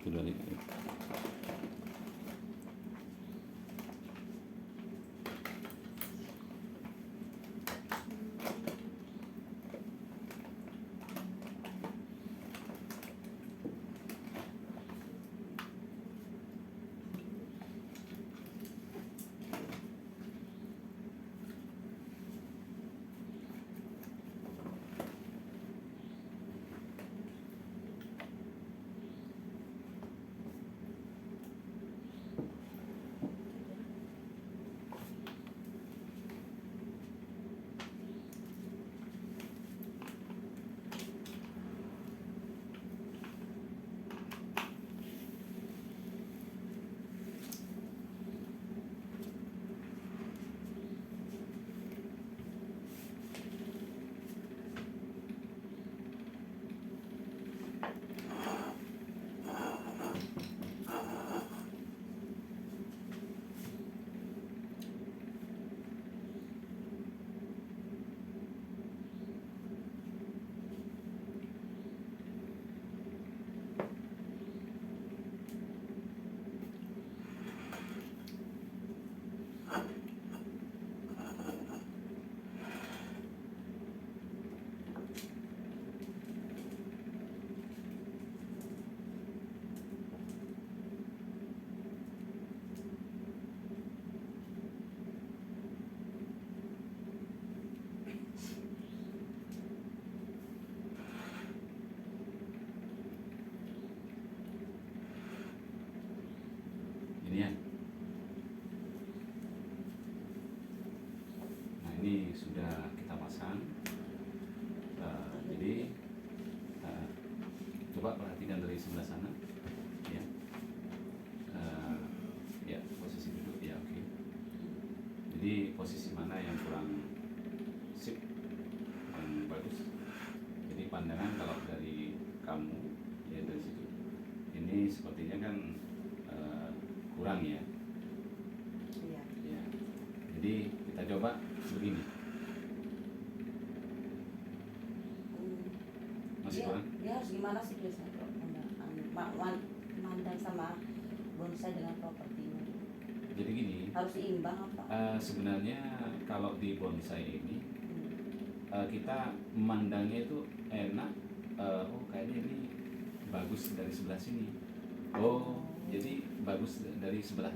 Sudah nih. Ini ya. Nah ini sudah kita pasang. Jadi coba perhatikan dari sebelah sana, ya. Ya posisi duduk ya, oke. Jadi posisi mana yang kurang sip, kurang bagus. Jadi pandangan kalau dari kamu ya dari situ, ini sepertinya kan kurang ya. Iya. Ya. Jadi kita coba begini. Masih kurang? Dia harus gimana sih biasanya kalau mandang sama bonsai dengan propertinya? Jadi gini. Harus seimbang apa? Sebenarnya kalau di bonsai ini kita memandangnya itu enak. Oh kayaknya ini bagus dari sebelah sini. Oh jadi bagus dari sebelah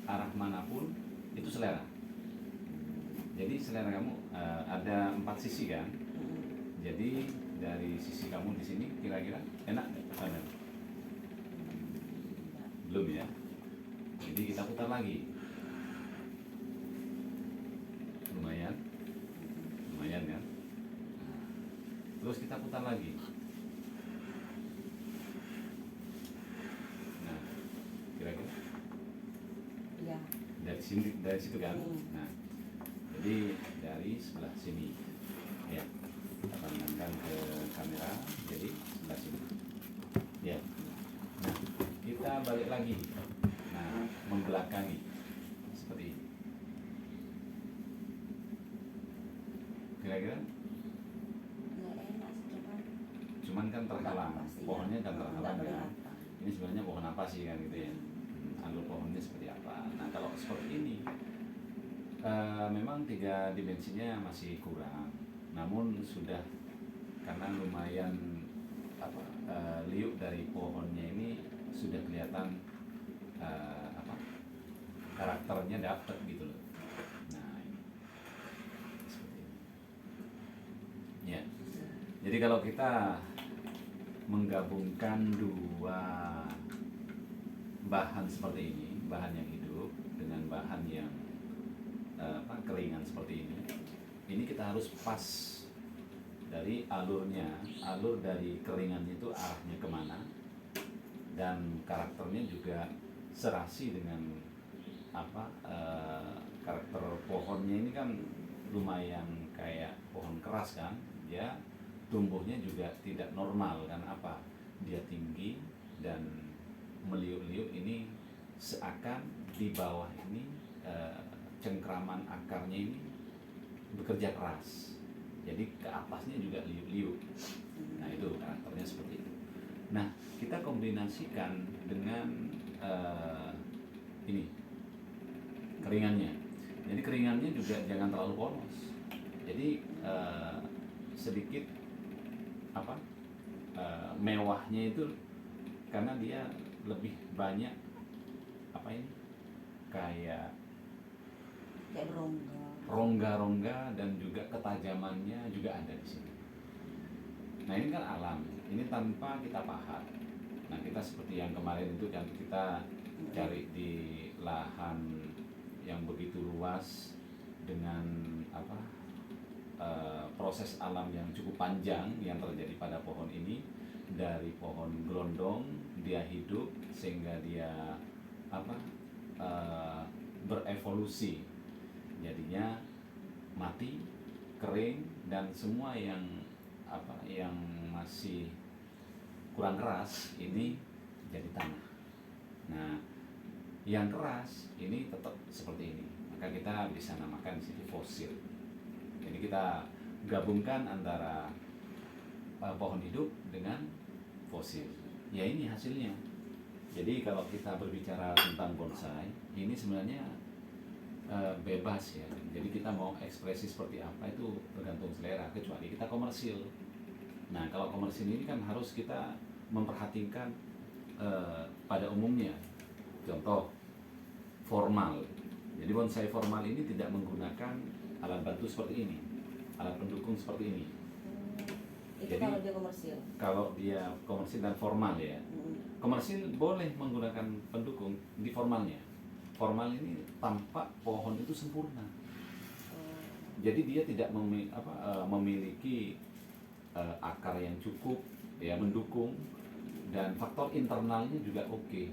arah manapun itu selera. Jadi selera kamu ada 4 sisi kan. Jadi dari sisi kamu di sini kira-kira enak nggak? Belum ya. Jadi kita putar lagi. Lumayan kan. Terus kita putar lagi. Nah, kira-kira Iya. dari situ kan. Nah, jadi dari sebelah sini ya, kita pandangkan ke kamera. Jadi sebelah sini ya. Nah, kita balik lagi. Nah, membelakangi seperti ini. Kira-kira Nggak enak sih, cuman kan terhalang, pohonnya kan terhalang kan. kelihatan. Ini sebenarnya pohon apa sih kan gitu ya. Alur pohonnya seperti apa. Nah kalau seperti ini memang 3 dimensinya masih kurang. Namun sudah karena lumayan liuk dari pohonnya ini sudah kelihatan karakternya dapet gitu loh. Nah ini seperti ini. Ya. Jadi kalau kita menggabungkan 2 bahan seperti ini, bahan yang hidup dengan bahan yang keringan seperti ini kita harus pas dari alurnya. Alur dari keringannya itu arahnya kemana, dan karakternya juga serasi dengan karakter pohonnya ini kan lumayan kayak pohon keras kan. Dia tumbuhnya juga tidak normal kan, dia tinggi dan meliuk-liuk. Ini seakan di bawah ini cengkraman akarnya ini bekerja keras, jadi ke atasnya juga liuk-liuk. Nah itu karakternya seperti itu. Nah, kita kombinasikan dengan ini keringannya. Jadi keringannya juga jangan terlalu polos. Jadi sedikit apa mewahnya itu karena dia lebih banyak apa ini kayak kayak berongga. rongga-rongga dan juga ketajamannya juga ada di sini. Nah ini kan alam, ini tanpa kita pahat. Nah kita seperti yang kemarin itu kan kita cari di lahan yang begitu luas dengan apa proses alam yang cukup panjang yang terjadi pada pohon ini. Dari pohon gelondong dia hidup sehingga dia apa berevolusi, jadinya mati, kering, dan semua yang apa yang masih kurang keras ini jadi tanah. Nah yang keras ini tetap seperti ini, maka kita bisa namakan di sini fosil. Jadi kita gabungkan antara pohon hidup dengan fosil. Ya ini hasilnya. Jadi kalau kita berbicara tentang bonsai, ini sebenarnya bebas ya. Jadi kita mau ekspresi seperti apa itu tergantung selera, kecuali kita komersil. Nah kalau komersil ini kan harus kita memperhatikan pada umumnya. Contoh formal. Jadi bonsai formal ini tidak menggunakan alat bantu seperti ini, alat pendukung seperti ini. Itu Jadi, kalau dia komersil. Kalau dia komersil dan formal ya. Komersil boleh menggunakan pendukung di formalnya. Formal ini tampak pohon itu sempurna. Jadi dia tidak memiliki akar yang cukup ya mendukung, dan faktor internalnya juga oke.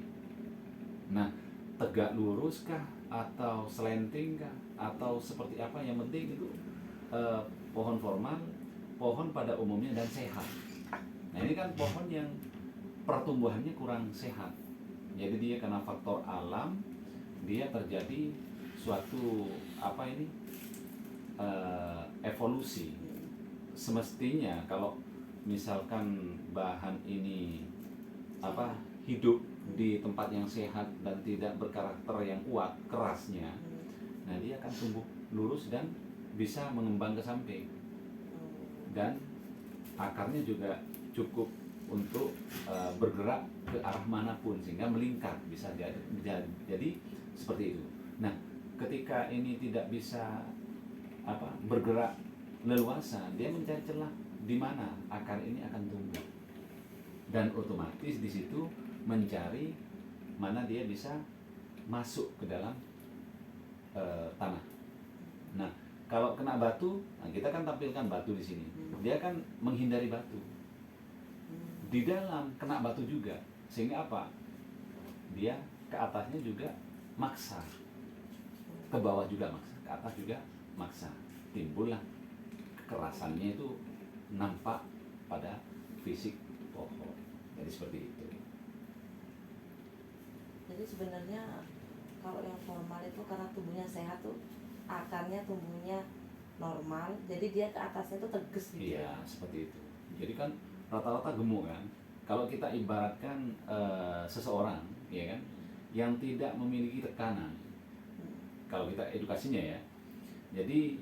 Nah, tegak lurus kah atau selenting kah atau seperti apa, yang penting itu pohon formal, pohon pada umumnya dan sehat. Nah ini kan pohon yang pertumbuhannya kurang sehat. Jadi dia karena faktor alam dia terjadi suatu apa ini evolusi. Semestinya kalau misalkan bahan ini apa hidup di tempat yang sehat dan tidak berkarakter yang kuat kerasnya, nah dia akan tumbuh lurus dan bisa mengembang ke samping, dan akarnya juga cukup untuk bergerak ke arah manapun sehingga melingkar, bisa jadi seperti itu. Nah ketika ini tidak bisa bergerak leluasa, dia mencari celah di mana akar ini akan tumbuh, dan otomatis di situ mencari mana dia bisa masuk ke dalam tanah. Nah kalau kena batu, nah kita kan tampilkan batu di sini, dia kan menghindari batu. Di dalam kena batu juga, sehingga apa? Dia ke atasnya juga maksa, ke bawah juga maksa, ke atas juga maksa. Timbullah kekerasannya itu nampak pada fisik pohon. Jadi seperti itu. Jadi sebenarnya kalau yang formal itu karena tubuhnya sehat tuh akarnya tumbuhnya normal, jadi dia ke atasnya tuh tegas gitu. Iya, seperti itu. Jadi kan rata-rata gemuk kan. Kalau kita ibaratkan seseorang, ya kan, yang tidak memiliki tekanan. Kalau kita edukasinya ya. Jadi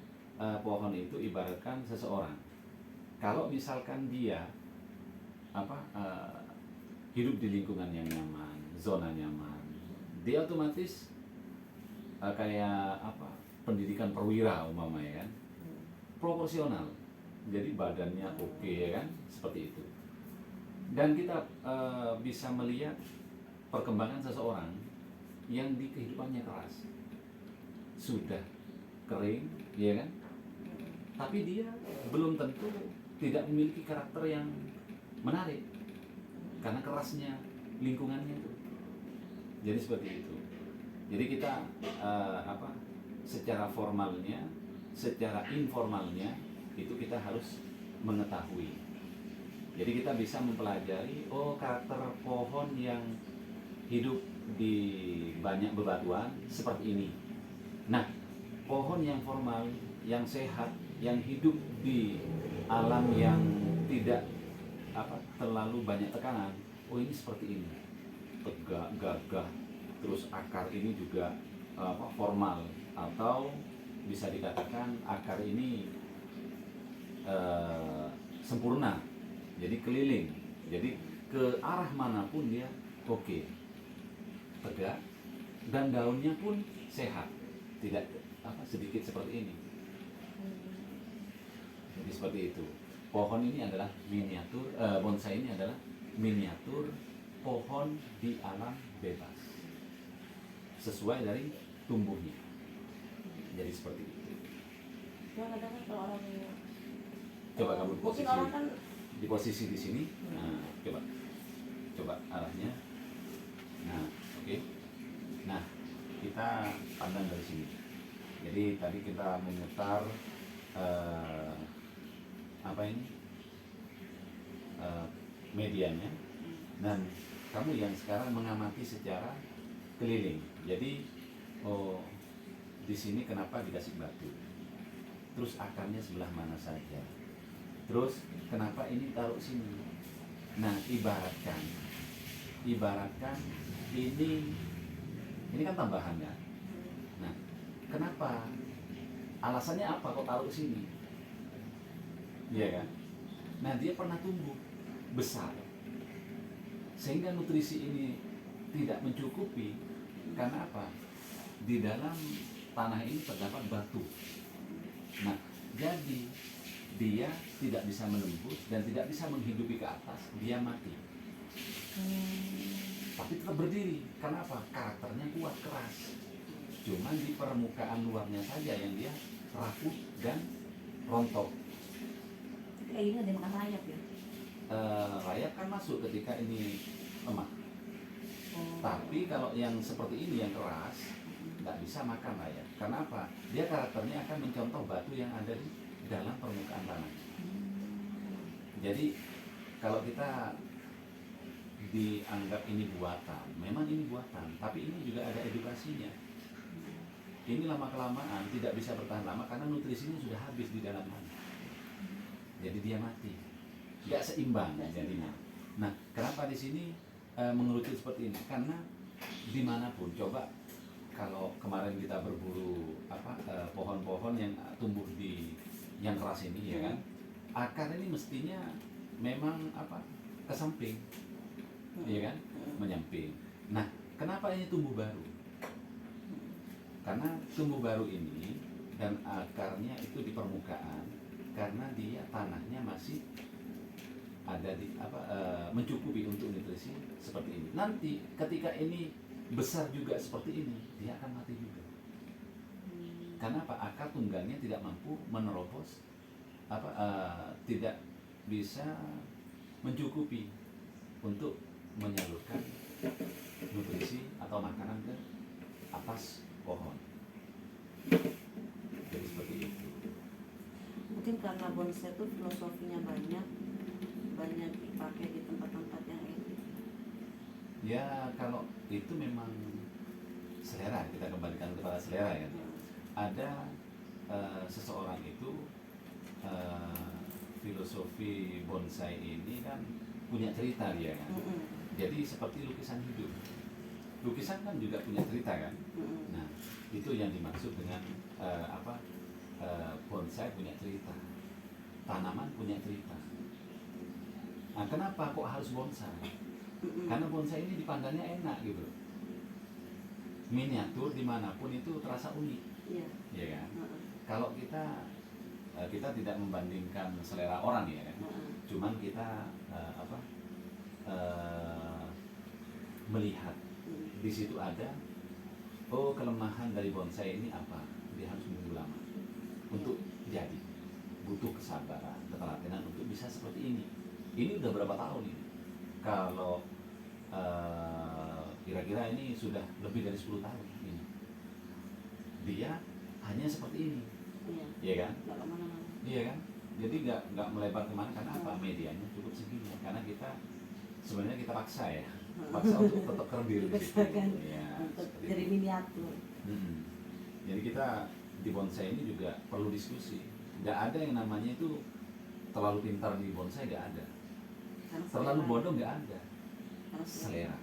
pohon itu ibaratkan seseorang. Kalau misalkan dia hidup di lingkungan yang nyaman, zona nyaman, dia otomatis kayak pendidikan perwira umpamanya kan, proporsional. Jadi badannya oke ya kan, seperti itu. Dan kita bisa melihat perkembangan seseorang yang di kehidupannya keras, sudah kering, ya kan? Tapi dia belum tentu tidak memiliki karakter yang menarik karena kerasnya lingkungannya itu. Jadi seperti itu. Jadi kita secara formalnya, secara informalnya itu kita harus mengetahui. Jadi kita bisa mempelajari karakter pohon yang hidup di banyak bebatuan seperti ini. Nah, pohon yang formal, yang sehat, yang hidup di alam yang tidak terlalu banyak tekanan, oh ini seperti ini, tegak, gagah, terus akar ini juga formal, atau bisa dikatakan akar ini sempurna, jadi keliling, jadi ke arah manapun dia oke, tegak, dan daunnya pun sehat, tidak sedikit seperti ini. Jadi seperti itu. Pohon ini adalah miniatur, bonsai ini adalah miniatur pohon di alam bebas, sesuai dari tumbuhnya. Jadi seperti itu. Ya kadang kan kalau orang Coba kamu mungkin orang kan di posisi di sini. Nah, coba arahnya. Nah, oke. Nah, kita pandang dari sini. Jadi tadi kita memutar medianya, dan kamu yang sekarang mengamati secara keliling. Jadi di sini kenapa dikasih batu, terus akarnya sebelah mana saja, terus kenapa ini taruh sini. Nah, ibaratkan ini kan tambahan ya. Nah, kenapa, alasannya apa kok taruh sini, iya kan? Nah, dia pernah tumbuh besar sehingga nutrisi ini tidak mencukupi. Karena apa? Di dalam tanah ini terdapat batu. Nah, jadi dia tidak bisa menembus dan tidak bisa menghidupi ke atas, dia mati. Tapi tetap berdiri. Karena apa? Karakternya kuat, keras. Cuman di permukaan luarnya saja yang dia rapuh dan rontok. kayak gini ada makan rayap ya. Rayap kan masuk ketika ini lemah. Tapi kalau yang seperti ini yang keras, nggak bisa makan rayap. Karena apa? Dia karakternya akan mencontoh batu yang ada di dalam permukaan tanah. Jadi kalau kita dianggap ini buatan, memang ini buatan, tapi ini juga ada edukasinya. Ini lama-kelamaan tidak bisa bertahan lama karena nutrisinya sudah habis di dalam tanah. Jadi dia mati, nggak seimbang jadinya. Nah, kenapa di sini mengerucut seperti ini? Karena dimanapun, coba kalau kemarin kita berburu pohon-pohon yang tumbuh di yang keras ini, ya kan, akar ini mestinya memang ke samping, ya kan, menyamping. Nah, kenapa ini tumbuh baru? Karena tumbuh baru ini dan akarnya itu di permukaan, karena dia tanahnya masih ada di mencukupi untuk nutrisi seperti ini. Nanti ketika ini besar juga seperti ini, dia akan mati juga. Karena apa? Akar tunggalnya tidak mampu menerobos, tidak bisa mencukupi untuk menyalurkan nutrisi atau makanan ke atas pohon. Jadi seperti itu. Mungkin karena bonsai itu filosofinya banyak dipakai di tempat-tempat yang ini. Ya, kalau itu memang selera, kita kembalikan kepada selera ya. Ada seseorang itu filosofi bonsai ini kan punya cerita dia kan. Jadi seperti lukisan hidup. Lukisan kan juga punya cerita kan. Nah, itu yang dimaksud dengan bonsai punya cerita. Tanaman punya cerita. Nah, kenapa kok harus bonsai? Karena bonsai ini dipandangnya enak gitu. Miniatur dimanapun itu terasa unik, ya kan? Kalau kita tidak membandingkan selera orang ya kan, cuman kita melihat di situ ada kelemahan dari bonsai ini apa? Dia harus menunggu lama untuk jadi, butuh kesabaran, ketelatenan untuk bisa seperti ini. Ini udah berapa tahun ini? Kalau kira-kira ini sudah lebih dari 10 tahun ini. Dia hanya seperti ini, iya kan? Iya kan? Jadi nggak melebar kemana, karena apa? Medianya cukup segini. Karena kita sebenarnya kita paksa ya, paksa untuk tetap kerdil di situ. Ya, jadi miniatur. Jadi kita di bonsai ini juga perlu diskusi. Nggak ada yang namanya itu terlalu pintar di bonsai, nggak ada. Karena Terlalu selera. bodoh nggak ada, Karena selera.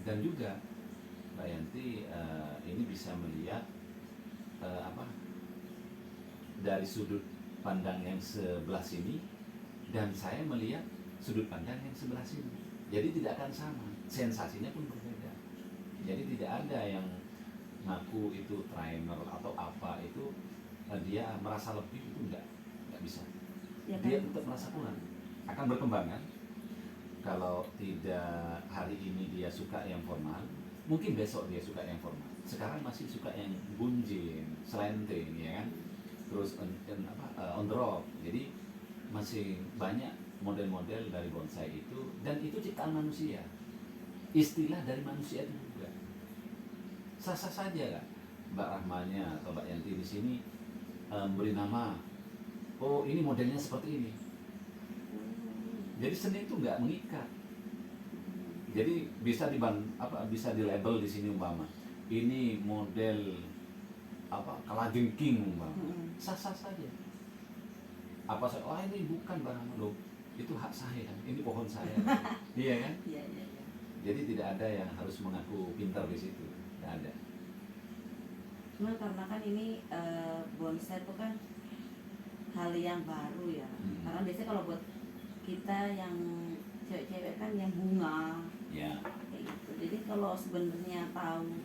Dan juga Mbak Yanti ini bisa melihat apa dari sudut pandang yang sebelah sini, dan saya melihat sudut pandang yang sebelah sini. Jadi tidak akan sama, sensasinya pun berbeda. Jadi tidak ada yang ngaku itu trainer atau apa itu dia merasa lebih, itu nggak bisa. Ya Dia kan? tetap merasa kurang. Akan berkembang kan? Kalau tidak hari ini dia suka yang formal, mungkin besok dia suka yang formal. Sekarang masih suka yang bunjin, slanting, ya kan? Terus on drop. Jadi masih banyak model-model dari bonsai itu, dan itu ciptaan manusia. Istilah dari manusia itu juga. Sah-sah saja kan? Mbak Rahmanya atau Mbak Yanti di sini beri nama, oh ini modelnya seperti ini. Jadi seni itu nggak mengikat. Jadi bisa bisa di label di sini umpama. Ini model kalajengking umpama. Sah-sah saja. Apa saya, oh ini bukan barang lo, itu hak saya, ini pohon saya. Iya kan? Iya. Jadi tidak ada yang harus mengaku pintar di situ. Tidak ada. Cuma karena kan ini bonsai itu kan hal yang baru ya. Karena biasanya kalau buat kita yang cewek-cewek kan yang bunga, Ya. kayak gitu. Jadi kalau sebenarnya tahu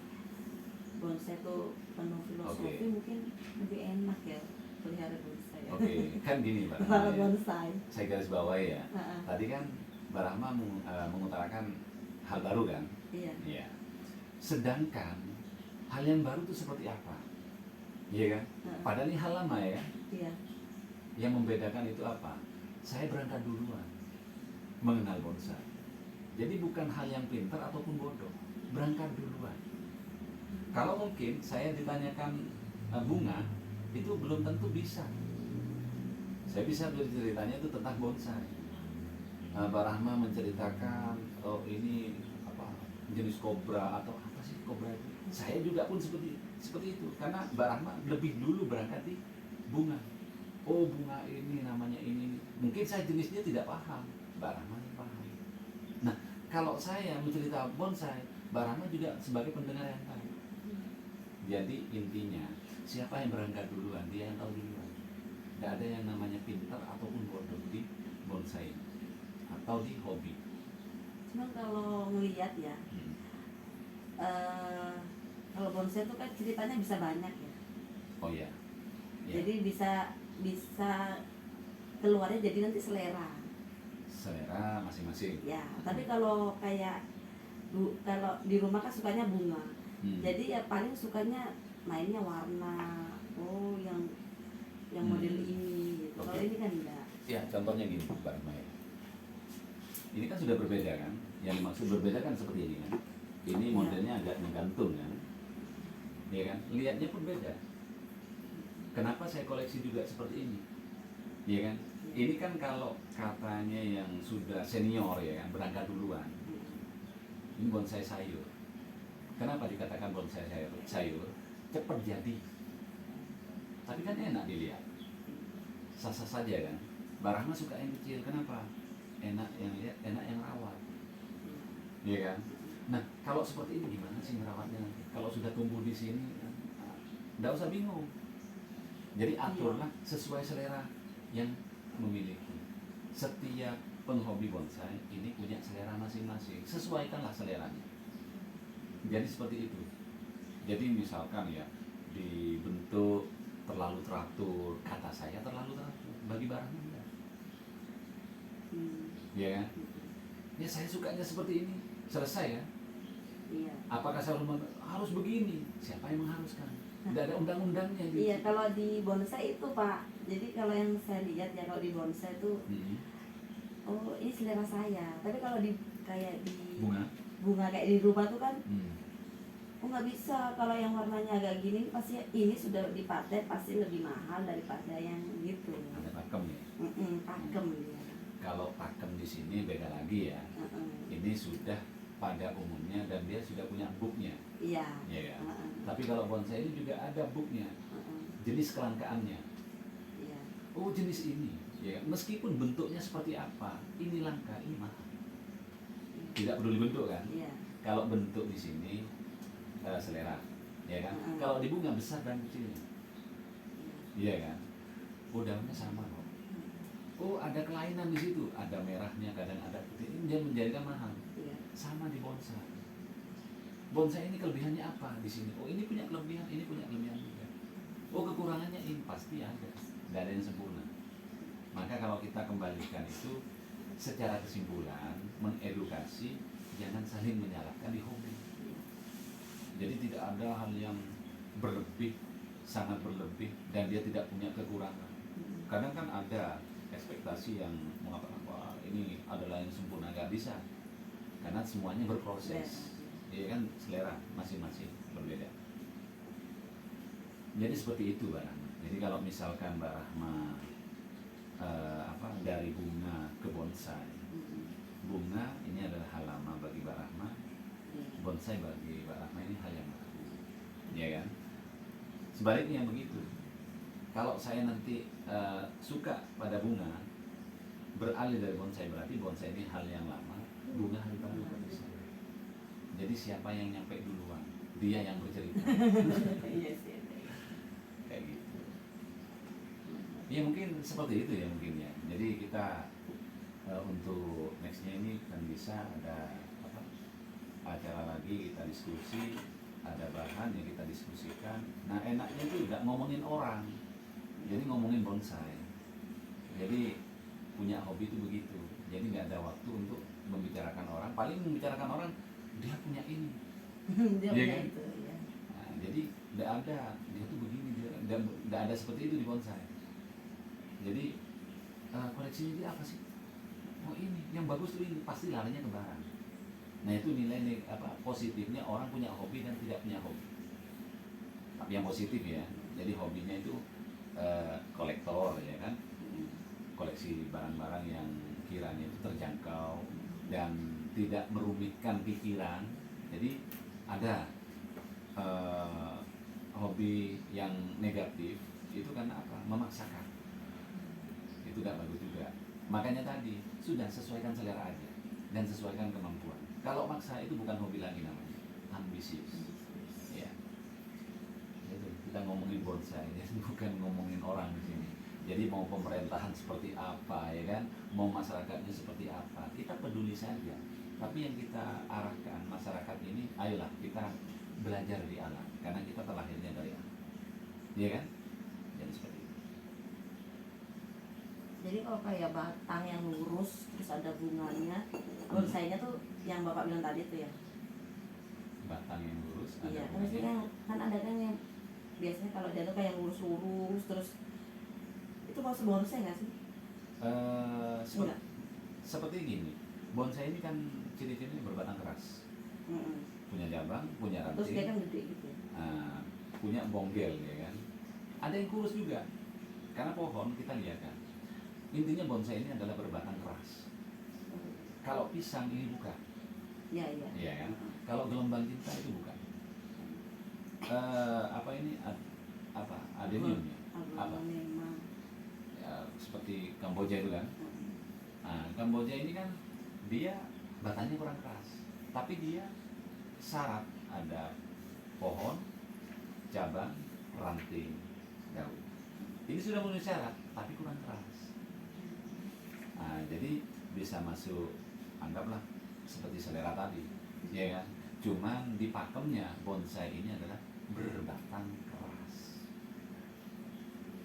bonsai itu penuh filosofi, mungkin lebih enak ya pelihara bonsai. Oke, kan gini Mbak. Pelihara bonsai. Saya garis bawahi ya. Tadi kan Mbak Rahma mengutarakan hal baru kan? Iya. Iya. Sedangkan hal yang baru itu seperti apa? Iya kan? Padahal ini hal lama ya. Iya. Yang membedakan itu apa? Saya berangkat duluan mengenal bonsai. Jadi bukan hal yang pintar ataupun bodoh, berangkat duluan. Kalau mungkin saya ditanyakan bunga, itu belum tentu bisa. Saya bisa berceritanya itu tentang bonsai. Mbak Rahma menceritakan, oh ini jenis kobra atau apa sih kobra itu. Saya juga pun seperti itu, karena Mbak Rahma lebih dulu berangkat di bunga. Oh bunga ini namanya ini. Mungkin saya jenisnya tidak paham, Mbak Rahma yang paham. Nah kalau saya mencerita bonsai, Mbak Rahma juga sebagai pendengar yang baik. Jadi intinya siapa yang berangkat duluan, dia yang tahu duluan. Tidak ada yang namanya pintar ataupun bodoh di bonsai atau di hobi. Cuma kalau ngelihat ya, kalau bonsai itu kan ceritanya bisa banyak ya. Oh iya. Jadi bisa keluarnya jadi nanti selera masing-masing ya. Tapi kalau kayak kalau di rumah kan sukanya bunga, jadi ya paling sukanya mainnya warna, oh yang model ini gitu. Kalau ini kan enggak ya. Contohnya gini Mbak Maya, ini kan sudah berbeda kan, yang dimaksud berbeda kan seperti ini kan, ini modelnya agak menggantung kan, ya kan, lihatnya pun beda. Kenapa saya koleksi juga seperti ini? Ya kan? Ini kan kalau katanya yang sudah senior ya kan, berangkat duluan. Ini bonsai sayur. Kenapa dikatakan bonsai sayur? Cepat jadi. Tapi kan enak dilihat. Sah-sah saja kan. Mbak Rahma suka yang kecil. Kenapa? Enak yang lihat, enak yang rawat. Iya kan? Nah, kalau seperti ini gimana sih merawatnya nanti? Kalau sudah tumbuh di sini, nggak usah bingung. Jadi aturlah sesuai selera yang memiliki. Setiap penghobi bonsai ini punya selera masing-masing. Sesuaikanlah seleranya. Jadi seperti itu. Jadi misalkan ya dibentuk terlalu teratur, kata saya terlalu teratur. Bagi barang enggak. Ya kan? Ya saya sukanya seperti ini. Selesai ya. Iya. Apakah saya harus begini? Siapa yang mengharuskan? Tidak ada undang-undangnya gitu. Iya, kalau di bonsai itu Pak, jadi kalau yang saya lihat ya, kalau di bonsai itu oh ini selera saya. Tapi kalau di kayak di bunga kayak di rumah tuh kan oh nggak bisa, kalau yang warnanya agak gini pasti ini sudah dipaten pasti lebih mahal daripada yang gitu. Ada pakem ya. Pakem ya. Kalau pakem di sini beda lagi ya. Ini sudah pada umumnya dan dia sudah punya booknya. Iya. Ya. Tapi kalau bonsai ini juga ada booknya, jenis kelangkaannya. Iya. Oh jenis ini, Ya, meskipun bentuknya seperti apa, ini langka, ini mahal. Tidak peduli bentuk kan? Iya. Kalau bentuk di sini selera, ya kan? Kalau di bunga besar dan kecilnya, iya kan? Oh, daunnya sama kok. Oh, ada kelainan di situ, ada merahnya, kadang ada putih. Ini dia menjadikan mahal. Iya. Sama di bonsai. Bonsai ini kelebihannya apa di sini? Oh, ini punya kelebihan, ini punya kelebihan juga. Oh, kekurangannya ini pasti ada. Tidak ada yang sempurna. Maka kalau kita kembalikan itu secara kesimpulan, mengedukasi, jangan saling menyalahkan di hobi. Jadi tidak ada hal yang berlebih, sangat berlebih, dan dia tidak punya kekurangan. Kadang kan ada ekspektasi yang mengatakan, wah ini adalah yang sempurna, nggak bisa. Karena semuanya berproses. Iya kan, selera masing-masing berbeda. Jadi seperti itu Mbak Rahma. Jadi kalau misalkan Mbak Rahma dari bunga ke bonsai, bunga ini adalah hal lama bagi Mbak Rahma, bonsai bagi Mbak Rahma ini hal yang baru, ya kan? Sebaliknya begitu. Kalau saya nanti suka pada bunga, beralih dari bonsai, berarti bonsai ini hal yang lama, bunga hal baru bagi saya. Jadi siapa yang nyampe duluan? Dia yang bercerita. Iya sih. Kayak gitu. Ya mungkin seperti itu ya mungkin ya. Jadi kita untuk nextnya ini kan bisa ada acara lagi, kita diskusi, ada bahan yang kita diskusikan. Nah enaknya itu nggak ngomongin orang, jadi ngomongin bonsai. Jadi punya hobi itu begitu. Jadi nggak ada waktu untuk membicarakan orang. Paling membicarakan orang, dia punya ini, Dia iya punya kan? itu, ya. Nah, jadi nggak ada, dia tuh begini, dia nggak ada seperti itu di bonsai. Jadi koleksinya dia apa sih? Oh ini, yang bagus tuh ini, pasti larinya ke barang. Nah itu nilai positifnya orang punya hobi dan tidak punya hobi. Tapi yang positif ya, jadi hobinya itu kolektor ya kan, koleksi barang-barang yang kiranya itu terjangkau dan tidak merumitkan pikiran. Jadi ada hobi yang negatif itu karena apa? Memaksakan. Itu tidak bagus juga. Makanya tadi sudah sesuaikan selera aja dan sesuaikan kemampuan. Kalau maksa itu bukan hobi lagi namanya, ambisius. Ya. Itu kita ngomongin bonsai, bukan ngomongin orang di sini. Jadi mau pemerintahan seperti apa ya kan, mau masyarakatnya seperti apa, kita peduli saja. Tapi yang kita arahkan masyarakat ini, ayolah kita belajar di alam, karena kita terlahirnya dari alam, ya kan? Jadi seperti itu. Jadi kalau kayak batang yang lurus terus ada bunganya, bonsainya tuh yang Bapak bilang tadi tuh ya. Batang yang lurus, ada Iya, bunganya. maksudnya kan ada kan yang biasanya kalau dia tuh kayak lurus-lurus terus itu masuk bonsai nggak sih? Seperti gini, bonsai ini kan ciri-cirinya berbatang keras, punya cabang, punya ranting, terus dia kan gede gitu ya. punya bonggel ya kan. Ada yang kurus juga, karena pohon kita lihat kan. Intinya bonsai ini adalah berbatang keras. Kalau pisang ini bukan, Iya, iya. ya kan. Kalau gelombang cinta itu bukan. Adenium ya? Apa? Memang. Ya, seperti Kamboja itu kan. Nah, Kamboja ini kan dia batangnya kurang keras, tapi dia syarat ada pohon, cabang, ranting, daun. Ini sudah memenuhi syarat, tapi kurang keras. Nah, jadi bisa masuk, anggaplah seperti selera tadi, ya kan? Cuman di pakemnya bonsai ini adalah berbatang keras.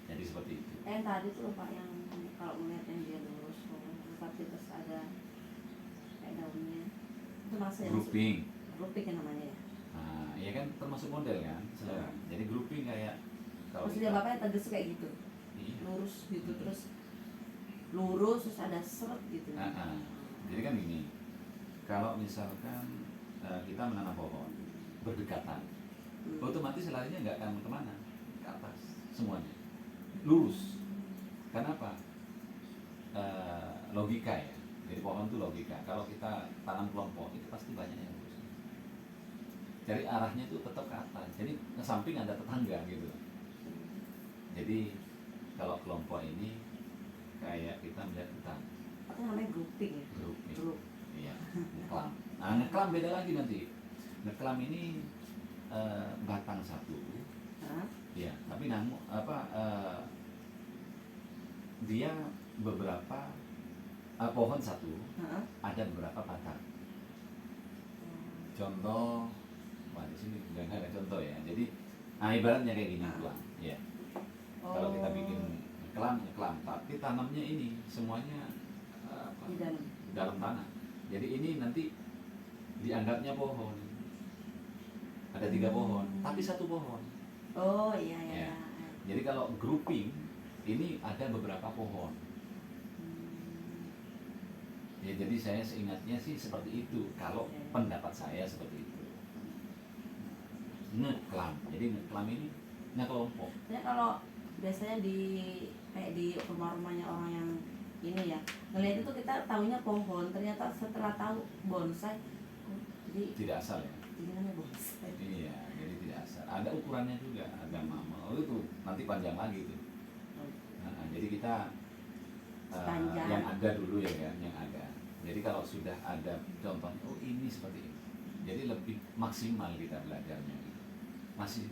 Jadi seperti itu. Yang tadi tuh Pak yang kalau melihat yang dia lurus, tapi terus ada kayak daunnya, itu maksudnya grouping yang namanya ya. Nah, ya kan termasuk model kan selera. Jadi grouping kayak kalau Maksudnya Bapaknya tegas kayak gitu, iya. lurus gitu terus lurus terus ada seret gitu. Jadi kan gini, kalau misalkan kita menanam pohon berdekatan, otomatis larinya nggak akan kemana, ke atas semuanya, lurus. Kenapa? Logika ya. Jadi pohon itu logika. Kalau kita tanam kelompok itu pasti banyak yang lurus. Jadi arahnya itu tetap ke atas. Jadi ke samping ada tetangga gitu. Jadi kalau kelompok ini kayak kita melihat hutan. Itu namanya grouping ya. Grup. Iya, ngeklam. Nah, ngeklam beda lagi nanti. Ngeklam ini batang satu. Iya, tapi namun dia beberapa pohon satu, ada beberapa batang. Contoh, di sini nggak ada contoh ya. Jadi, ibaratnya kayak gini tuang, ya. Kalau kita bikin ngeklam, tapi tanamnya ini semuanya di dalam tanah. Jadi ini nanti dianggapnya pohon. Ada 3 pohon, tapi 1 pohon. Oh iya ya. Jadi kalau grouping ini ada beberapa pohon. Ya, jadi saya seingatnya sih seperti itu. Kalau pendapat saya seperti itu. Ngeklam. Jadi ngeklam ini ngekelompok. Ya kalau biasanya kayak di rumah-rumahnya orang yang ini ya, ngelihat itu kita tahunya pohon, ternyata setelah tahu bonsai, jadi tidak asal ya. Jadi namanya bonsai. Iya, jadi tidak asal. Ada ukurannya juga, ada mama. Itu nanti panjang lagi itu. Nah, jadi kita yang ada dulu ya kan, yang ada. Jadi kalau sudah ada contohnya, oh ini seperti ini. Jadi lebih maksimal kita belajarnya. Masih,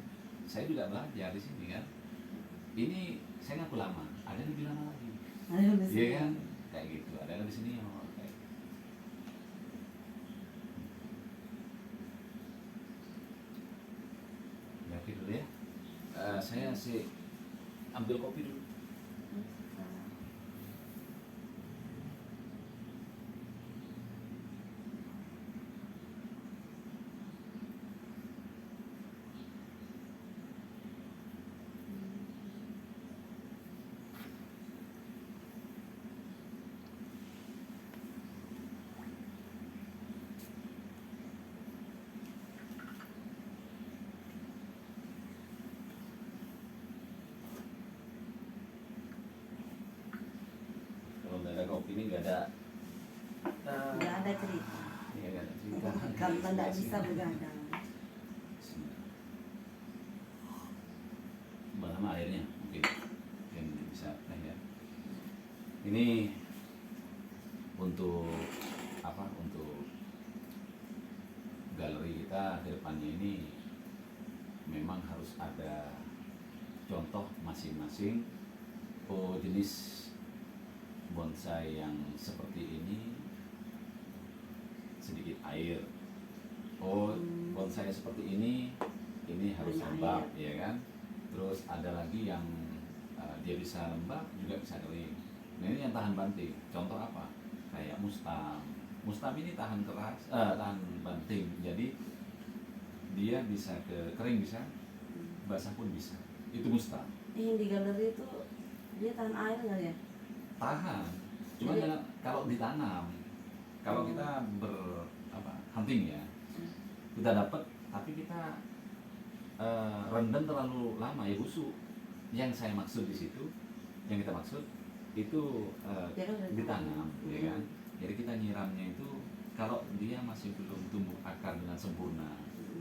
saya juga belajar di sini kan. Ini saya ngaku lama, ada yang lebih lama lagi. Iya kan, kayak gitu. Ada yang lebih senior. Oke dulu ya. Saya sih ambil kopi dulu. Kopi ini nggak ada cerita. Iya, nggak ada cerita. Kalau tidak bisa begadang. Lama airnya mungkin bisa ya. Ini untuk apa? Untuk galeri kita ke depannya ini memang harus ada contoh masing-masing jenis bonsai yang seperti ini, sedikit air. Bonsai seperti ini harus lembab, ya kan. Terus ada lagi yang dia bisa lembab juga bisa kering. Nah ini yang tahan banting. Contoh apa? Kayak mustam. Mustam ini tahan keras, tahan banting. Jadi dia bisa kering bisa, basah pun bisa. Itu mustam. Yang di galeri itu dia tahan air nggak ya? Tahan, cuma kalau ditanam, kalau kita hunting ya, kita dapat, tapi kita rendam terlalu lama ya busuk. Yang saya maksud di situ, yang kita maksud itu ditanam, ya kan? Jadi kita nyiramnya itu kalau dia masih belum tumbuh akar dengan sempurna,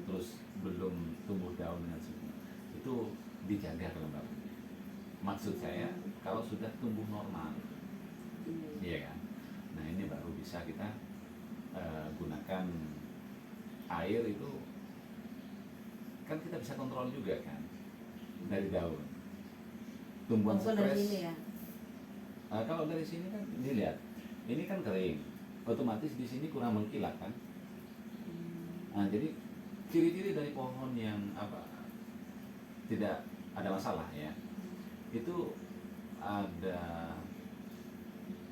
terus belum tumbuh daun dengan sempurna, itu dijaga kelembabannya. Maksud saya kalau sudah tumbuh normal, iya kan. Nah ini baru bisa kita gunakan air itu, kan kita bisa kontrol juga kan dari daun. Tumbuhan stres. Ya? Kalau dari sini kan dilihat, ini kan kering, otomatis di sini kurang mengkilat kan. Nah jadi ciri-ciri dari pohon yang tidak ada masalah ya. Itu ada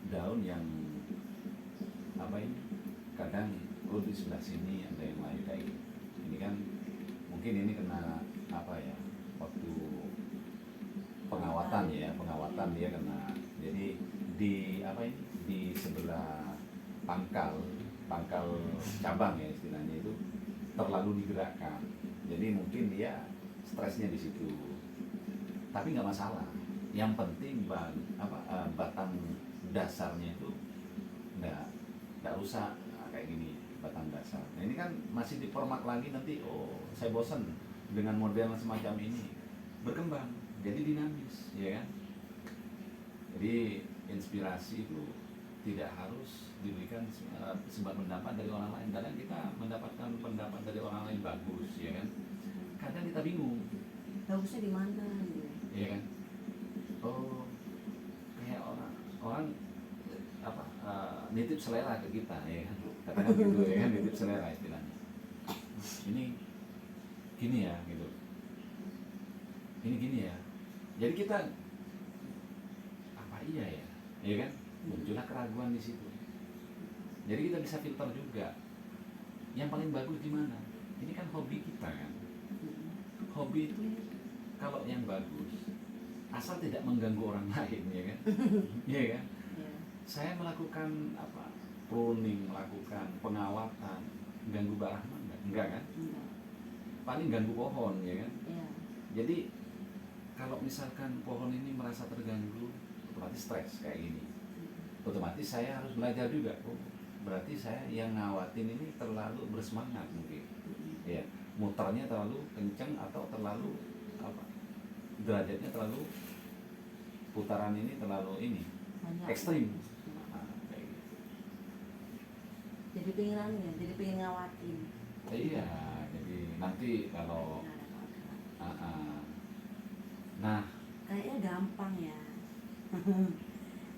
daun yang kadang di sebelah sini ada yang lain kayak gitu. Ini kan mungkin ini kena waktu pengawatan dia kena. Jadi di sebelah pangkal cabang ya istilahnya itu terlalu digerakkan. Jadi mungkin dia stresnya di situ. Tapi nggak masalah. Yang penting batang dasarnya itu nggak rusak kayak gini batang dasar. Nah ini kan masih diformat lagi nanti. Saya bosan dengan model semacam ini, berkembang jadi dinamis, ya kan. Jadi inspirasi itu tidak harus diberikan sebuah pendapat dari orang lain. Kadang kita mendapatkan pendapat dari orang lain bagus, ya kan? Kadang kita bingung. Bagusnya di mana? Iya kan? Oh, kayak orang apa nitip selera ke kita, ya kan? Katakan gitu, ya kan? Nitip selera istilahnya. Ini gini ya, gitu. Ini gini ya. Jadi kita apa iya ya, ya kan? Muncullah keraguan di situ. Jadi kita bisa filter juga. Yang paling bagus di mana? Ini kan hobi kita kan. Hobi itu kalau yang bagus, asal tidak mengganggu orang lain, ya kan? Iya kan? Saya melakukan apa? Pruning, melakukan pengawatan, ganggu barang enggak kan? Paling ganggu pohon, ya kan? Jadi kalau misalkan pohon ini merasa terganggu, otomatis stres kayak gini. Otomatis saya harus belajar juga. Oh, berarti saya yang ngawatin ini terlalu bersemangat mungkin. Ya, muternya terlalu kenceng atau terlalu apa? Derajatnya terlalu, putaran ini terlalu ini ekstrim. Nah, kayak gitu. Jadi pengen ngawatin. Iya, jadi nanti kalau nah kayaknya gampang ya.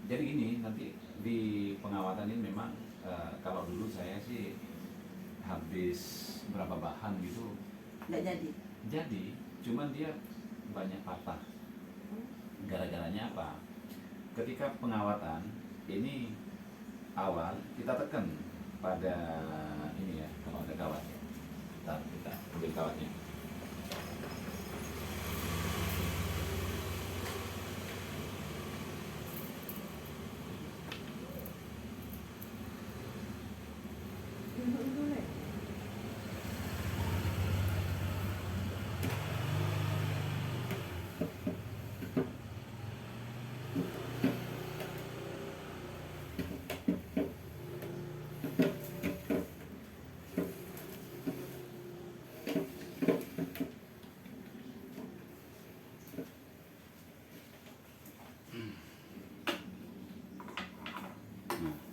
jadi gini, nanti di pengawatan ini memang kalau dulu saya sih habis berapa bahan gitu Nggak jadi? Cuman dia banyak patah. Gara-garanya apa? Ketika pengawatan ini awal kita tekan pada ini ya, kalau ada kawat ya. Ntar kita ambil kawatnya.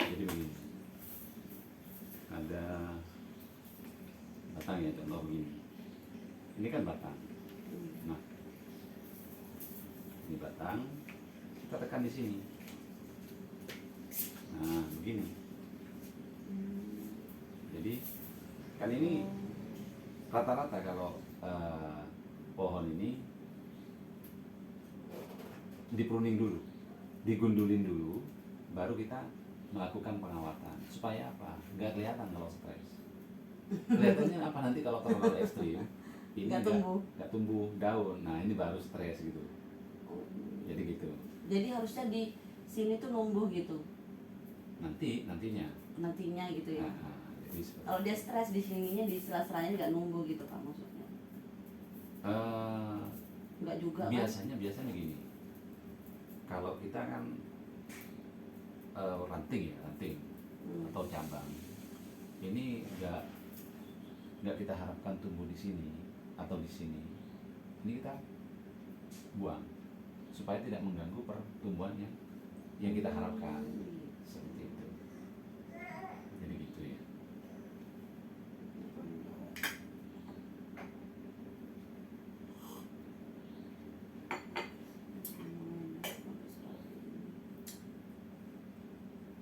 Jadi begini, ada batang ya, contoh begini. Ini kan batang. Nah, ini batang, kita tekan di sini. Nah, begini. Jadi kan ini rata-rata kalau pohon ini dipruning dulu, digundulin dulu, baru kita melakukan pengawatan. Supaya apa? Nggak kelihatan kalau stres. Kelihatannya apa nanti kalau terlalu ekstrim, ini nggak tumbuh daun. Nah, ini baru stres gitu. Jadi gitu. Jadi harusnya di sini tuh numbuh gitu. Nantinya gitu ya. Kalau dia stres di sininya, di sela-selanya nggak numbuh gitu Pak maksudnya? Nggak juga biasanya gini. Kalau kita kan ranting atau cabang, ini nggak kita harapkan tumbuh di sini atau di sini. Ini kita buang supaya tidak mengganggu pertumbuhan yang kita harapkan. Seperti itu. Jadi gitu ya.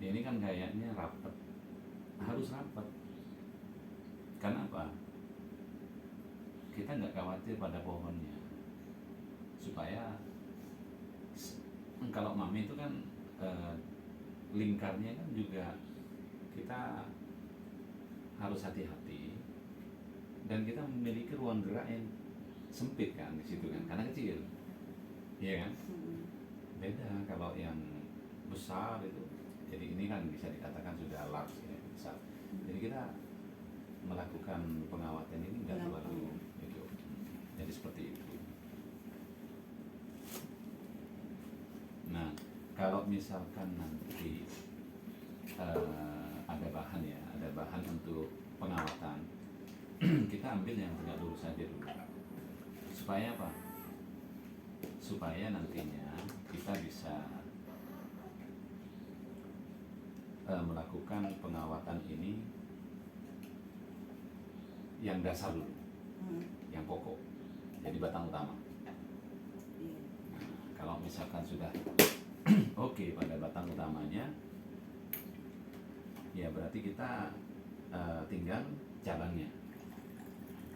Ini kan kayaknya rapat, harus rapat. Karena apa? Kita nggak khawatir pada pohonnya, supaya kalau mami itu kan lingkarnya kan juga kita harus hati-hati, dan kita memiliki ruang gerak yang sempit kan di situ kan, karena kecil, iya kan? Beda kalau yang besar itu. Jadi ini kan bisa dikatakan sudah large ya, besar. Jadi kita melakukan pengawatan ini nggak terlalu itu. Jadi seperti itu. Nah, kalau misalkan nanti ada bahan untuk pengawatan, kita ambil yang tegak lurus saja dulu. Supaya apa? Supaya nantinya kita bisa melakukan pengawatan ini yang dasar dulu, yang pokok, jadi batang utama. Nah, kalau misalkan sudah oke pada batang utamanya, ya berarti kita tinggal cabangnya.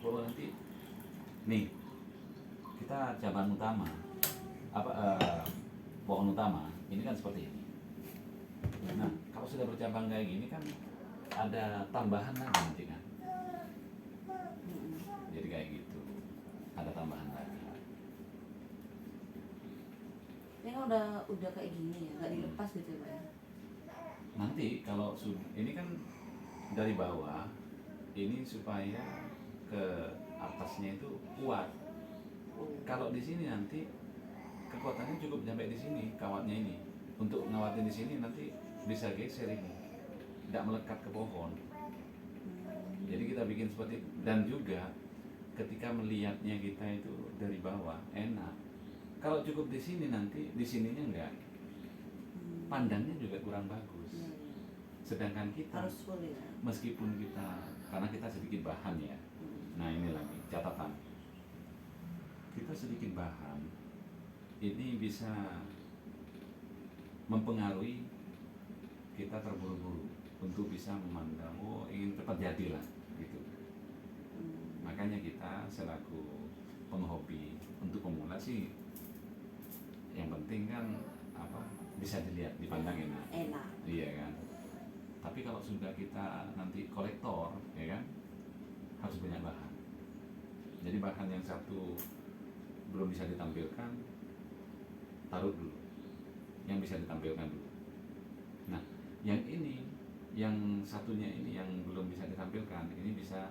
Oh nanti nih kita cabang utama pohon utama ini kan seperti ini. Nah kalau sudah bercabang kayak gini kan ada tambahan lagi nanti kan. Jadi kayak gitu, ada tambahan lagi. Ini kan udah kayak gini ya, nggak dilepas gitu ya Pak ya? Nanti kalau ini kan dari bawah, ini supaya ke atasnya itu kuat. Kalau di sini nanti kekuatannya cukup sampai di sini, kawatnya ini. Untuk ngawatin di sini nanti bisa geser ini, tidak melekat ke pohon. Jadi kita bikin seperti itu. Dan juga ketika melihatnya kita itu dari bawah enak. Kalau cukup di sini nanti di sininya enggak, pandangnya juga kurang bagus. Sedangkan kita Harus full ya. meskipun kita, karena kita sedikit bahan ya. Nah ini lagi catatan, kita sedikit bahan ini bisa mempengaruhi kita terburu-buru untuk bisa memandang, oh ingin cepat jadi lah gitu. Makanya kita selaku penghobi, untuk pemula sih yang penting kan bisa dilihat, dipandang enak. Iya kan. Tapi kalau sudah kita nanti kolektor ya kan, harus banyak bahan. Jadi bahan yang satu belum bisa ditampilkan, taruh dulu yang bisa ditampilkan dulu. Nah yang ini, yang satunya ini yang belum bisa ditampilkan, ini bisa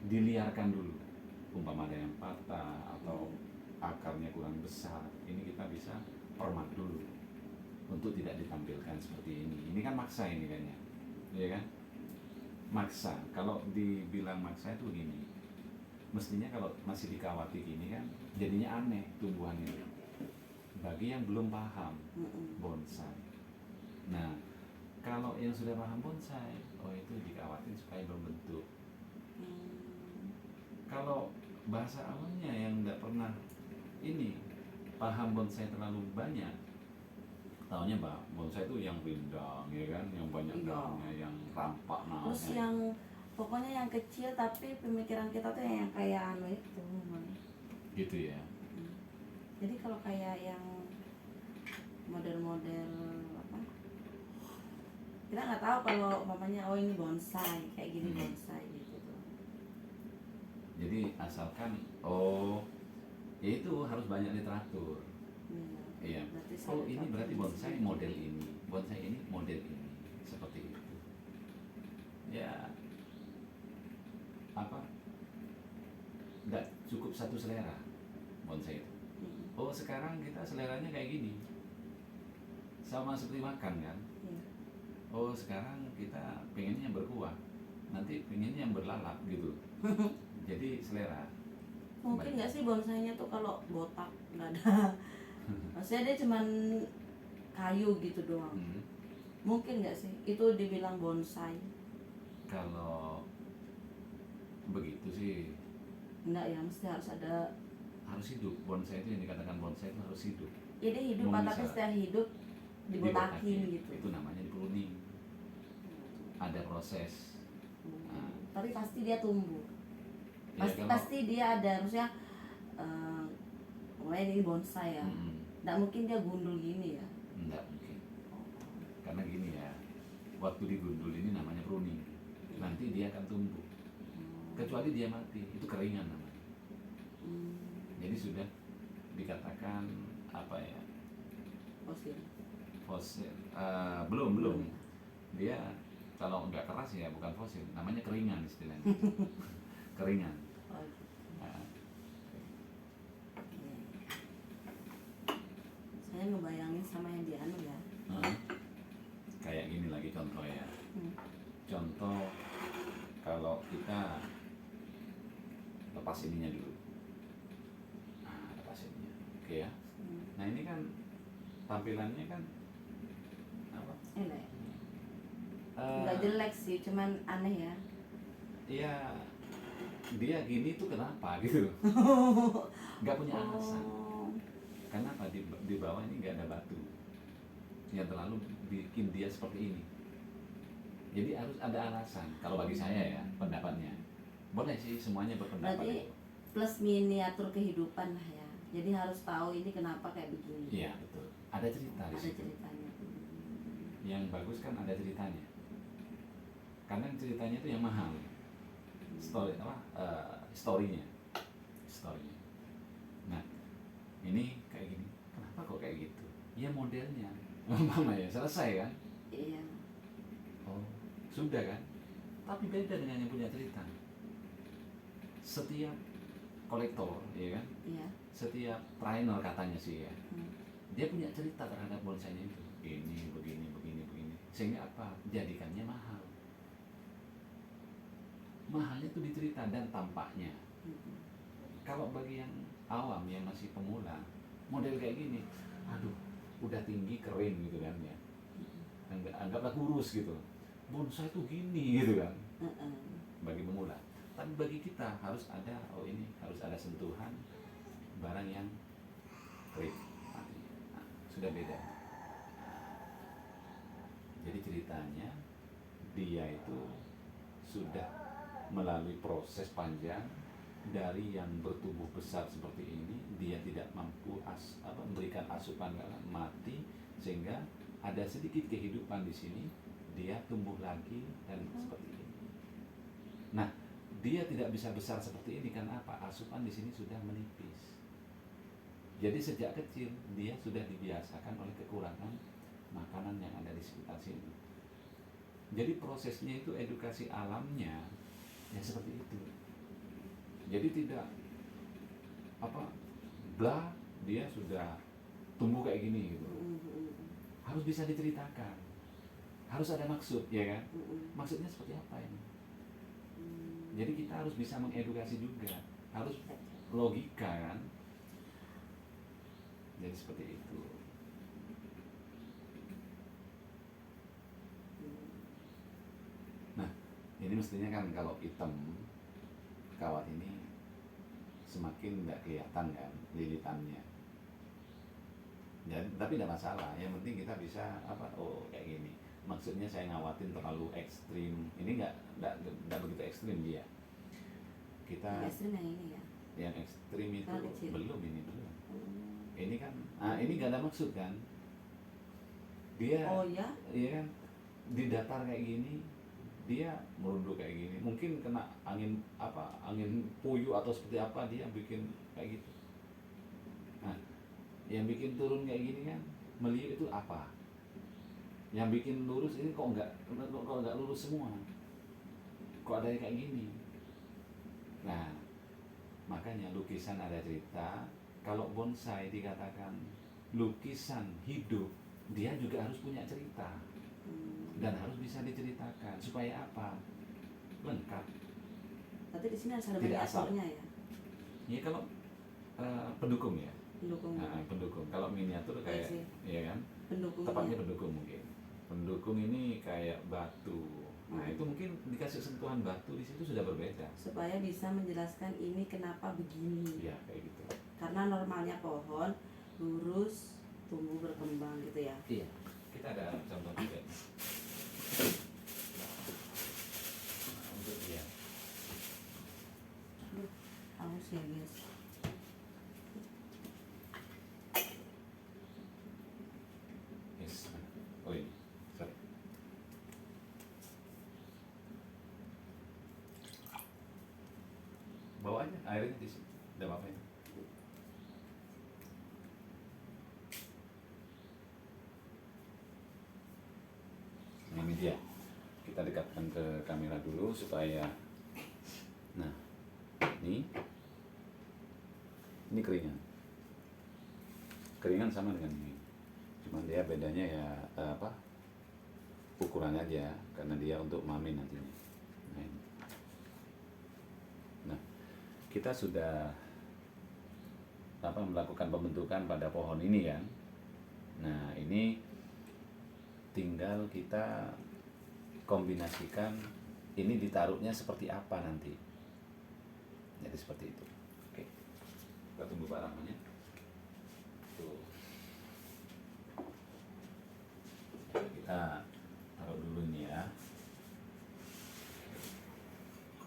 diliarkan dulu. Umpama ada yang patah atau akarnya kurang besar, ini kita bisa permak dulu untuk tidak ditampilkan seperti ini. Ini kan maksa ini kayaknya, ya kan? Maksa. Kalau dibilang maksa itu gini, mestinya kalau masih dikawati gini kan jadinya aneh tumbuhan itu bagi yang belum paham bonsai. Nah kalau yang sudah paham bonsai, oh itu dikawatin supaya berbentuk. Kalau bahasa awalnya yang tidak pernah ini paham bonsai terlalu banyak, taunya bonsai itu yang rindang ya kan, yang banyak daunnya, yang rampak namanya. Terus yang pokoknya yang kecil, tapi pemikiran kita tuh yang kayak itu gitu ya. Jadi kalau kayak yang model-model kita nggak tahu kalau mamanya oh ini bonsai kayak gini, bonsai gitu tuh. Jadi asalkan ya itu harus banyak literatur. Iya. Oh ini berarti bonsai model ini, bonsai ini model ini, seperti itu. Ya nggak cukup satu selera bonsai itu. Oh sekarang kita seleranya kayak gini, sama seperti makan kan. Oh sekarang kita pengennya yang berkuah, nanti pengennya yang berlalap gitu. Jadi selera. Mungkin nggak sih bonsainya tuh kalau botak nggak ada, maksudnya dia cuman kayu gitu doang. Mungkin nggak sih itu dibilang bonsai? Kalau begitu sih enggak ya, mesti harus hidup. Bonsai itu yang dikatakan bonsai itu harus hidup. Jadi hidup, tapi setelah hidup dibotakin gitu. Itu namanya di-pruning. Ada proses. Nah, tapi pasti dia tumbuh. Ya, Pasti dia ada, maksudnya ini bonsai ya. Nggak mungkin dia gundul gini ya. Nggak mungkin. Karena gini ya, waktu digundul ini namanya pruning. Nanti dia akan tumbuh. Kecuali dia mati, itu keringan namanya. Jadi sudah dikatakan fosil. Belum. Dia kalau nggak keras ya bukan fosil, namanya keringan istilahnya. Keringan. Saya ngebayangin sama yang di anu ya. Kayak gini lagi contoh ya. Contoh kalau kita lepas ininya dulu. Lepas ininya. Oke ya. Nah ini kan tampilannya kan Nggak jelek sih, cuman aneh ya. Iya, dia gini tuh kenapa gitu, nggak punya alasan. Kenapa di bawah ini nggak ada batu yang terlalu bikin dia seperti ini. Jadi harus ada alasan. Kalau bagi saya ya pendapatnya, boleh sih semuanya berpendapat. Berarti plus miniatur kehidupan lah ya. Jadi harus tahu ini kenapa kayak begini. Iya betul. Ada cerita di Ada situ. ceritanya. Yang bagus kan ada ceritanya. Karena ceritanya itu yang mahal. Story apa? Storynya. Nah, ini kayak gini. Kenapa kok kayak gitu? Ya modelnya. Mama ya selesai kan? Iya. Oh, sudah kan? Tapi beda dengan yang punya cerita. Setiap kolektor, ya kan? Iya. Setiap trainer katanya sih ya. Hmm. Dia punya cerita terhadap bonsainya itu. Ini begini. Sehingga apa? Jadikannya mahal. Mahalnya itu di cerita dan tampaknya. Kalau bagi yang awam yang masih pemula, model kayak gini, aduh, udah tinggi kering gitu kan ya. Anggaplah kurus gitu. Bonsai tuh gini gitu kan. Bagi pemula. Tapi bagi kita harus ada, ini harus ada sentuhan barang yang kering. Nah, sudah beda. Jadi ceritanya dia itu sudah melalui proses panjang dari yang bertubuh besar seperti ini, dia tidak mampu memberikan asupan mati, sehingga ada sedikit kehidupan di sini, dia tumbuh lagi dan seperti ini. Nah, dia tidak bisa besar seperti ini karena apa? Asupan di sini sudah menipis. Jadi sejak kecil dia sudah dibiasakan oleh kekurangan makanan yang ada di sekitar sini. Jadi prosesnya itu edukasi alamnya ya seperti itu. Jadi tidak bla dia sudah tumbuh kayak gini gitu. Harus bisa diceritakan. Harus ada maksud, ya kan? Maksudnya seperti apa ini? Jadi kita harus bisa mengedukasi juga. Harus logika kan? Jadi seperti itu. Nah, ini mestinya kan kalau hitam kawat ini semakin nggak kelihatan kan lilitannya. Jadi, tapi tidak masalah. Yang penting kita bisa kayak gini. Maksudnya saya ngawatin terlalu ekstrim. Ini nggak begitu ekstrim dia. Kita ekstrim yang ini ya. Yang ekstrim itu belum. Ini kan, ini nggak ada maksud kan? Dia, ya? Iya kan, di datar kayak gini, dia merunduk kayak gini. Mungkin kena angin puyuh atau seperti apa dia bikin kayak gitu. Nah, yang bikin turun kayak gini kan, meliuk itu apa? Yang bikin lurus ini kok nggak lurus semua? Kok ada yang kayak gini? Nah, makanya lukisan ada cerita. Kalau bonsai dikatakan lukisan hidup, dia juga harus punya cerita dan harus bisa diceritakan supaya apa? Lengkap. Tapi di sini harus ada miniaturnya ya. Ya kalau pendukung ya. Pendukung. Kalau miniatur kayak ya kan? Pendukung. Tepatnya pendukung mungkin. Pendukung ini kayak batu. Nah, itu mungkin dikasih sentuhan batu di situ sudah berbeda. Supaya bisa menjelaskan ini kenapa begini. Ya, kayak gitu. Karena normalnya pohon lurus, tumbuh berkembang gitu ya. Iya. Kita ada contoh juga. Untuk dia. Haus ya guys. Yes. Oh ini. Sorry. Bawa aja airnya di sini. Udah apa-apa ya. Ini dia. Kita dekatkan ke kamera dulu supaya. Nah, ini keringan sama dengan ini. Cuman dia bedanya ya ukuran aja karena dia untuk mami nantinya. Nah, ini. Nah, kita sudah melakukan pembentukan pada pohon ini kan. Nah, ini tinggal kita kombinasikan ini ditaruhnya seperti apa nanti. Jadi seperti itu. Oke. Kita tunggu Pak Rahman ya. Tuh. Kita taruh dulu nih ya.